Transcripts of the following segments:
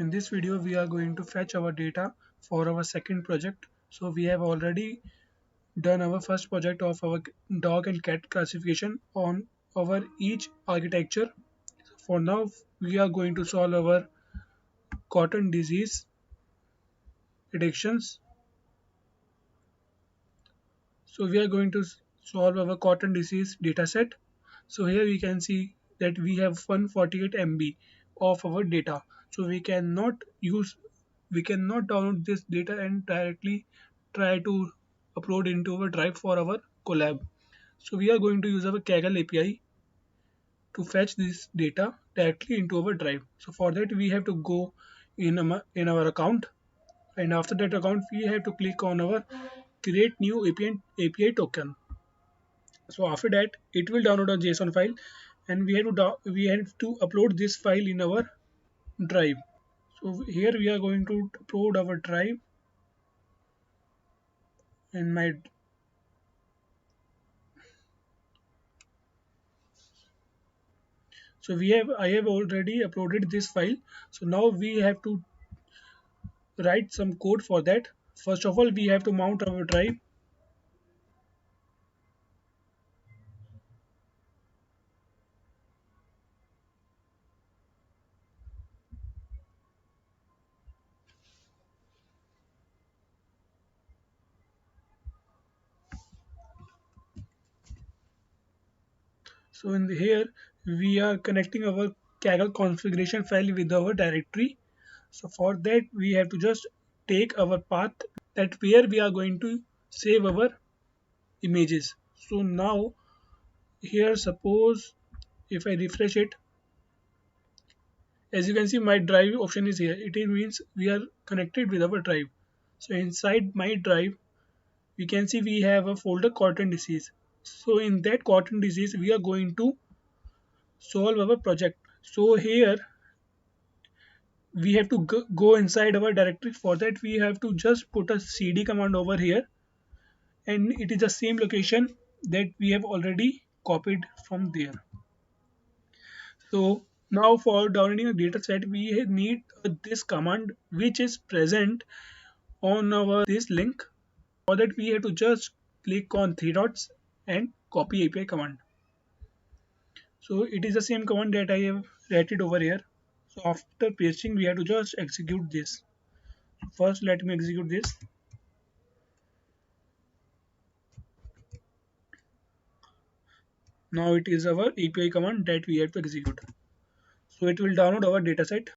In this video we are going to fetch our data for our second project. So we have already done our first project of our dog and cat classification on our each architecture. For now we are going to solve our cotton disease predictions. So we are going to solve our cotton disease dataset. So here we can see that we have 148 MB of our data. So we cannot download this data and directly try to upload into our drive for our collab. So we are going to use our Kaggle API to fetch this data directly into our drive. So for that we have to go in our account, and after that account we have to click on our create new API token. So after that it will download a JSON file, and we have to upload this file in our drive. So here we are going to upload our drive in my. So I have already uploaded this file. So now we have to write some code for that. First of all we have to mount our drive. So in here we are connecting our Kaggle configuration file with our directory. So for that we have to just take our path that where we are going to save our images. So now here suppose if I refresh it, as you can see my drive option is here. It means we are connected with our drive. So inside my drive we can see we have a folder cotton disease. So in that cotton disease we are going to solve our project. So here we have to go inside our directory. For that we have to just put a cd command over here, and it is the same location that we have already copied from there. So now for downloading a data set we need this command which is present on our this link. For that we have to just click on three dots and copy API command. So it is the same command that I have written over here. So after pasting we have to just execute this. First let me execute this. Now it is our API command that we have to execute. So it will download our dataset.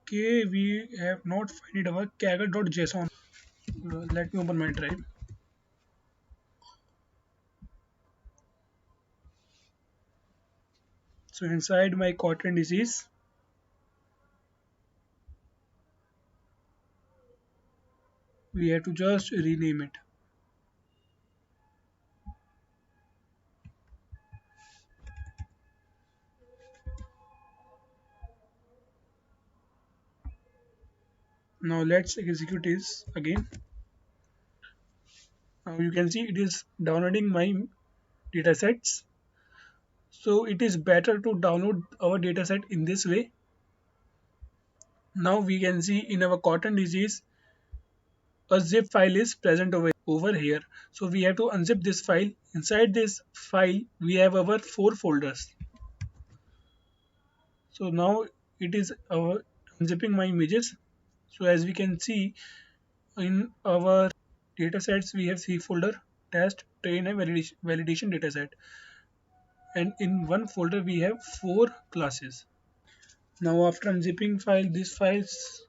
Okay, we have not find our kaggle.json. Let me open my drive. So inside my cotton disease, we have to just rename it. Now let's execute this again. Now you can see it is downloading my datasets. So it is better to download our dataset in this way. Now we can see in our cotton disease a zip file is present over here. So we have to unzip this file. Inside this file we have our 4 folders. So now it is our unzipping my images. So as we can see in our datasets we have 3 folder: test, train and validation dataset, and in one folder we have 4 classes. Now after unzipping these files,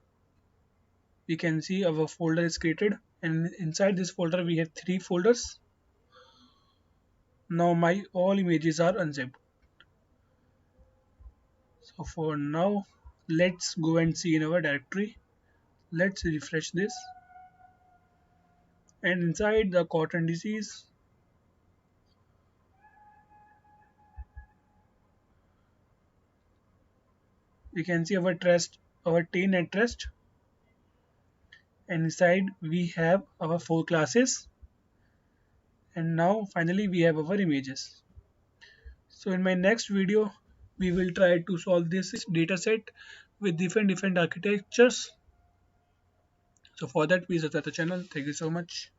we can see our folder is created, and inside this folder we have 3 folders. Now my all images are unzipped. So for now let's go and see in our directory. Let's refresh this, and inside the cotton disease we can see our trust, our train and trust, and inside we have our 4 classes, And now finally we have our images. So in my next video, we will try to solve this data set with different architectures. So for that, please subscribe the channel. Thank you so much.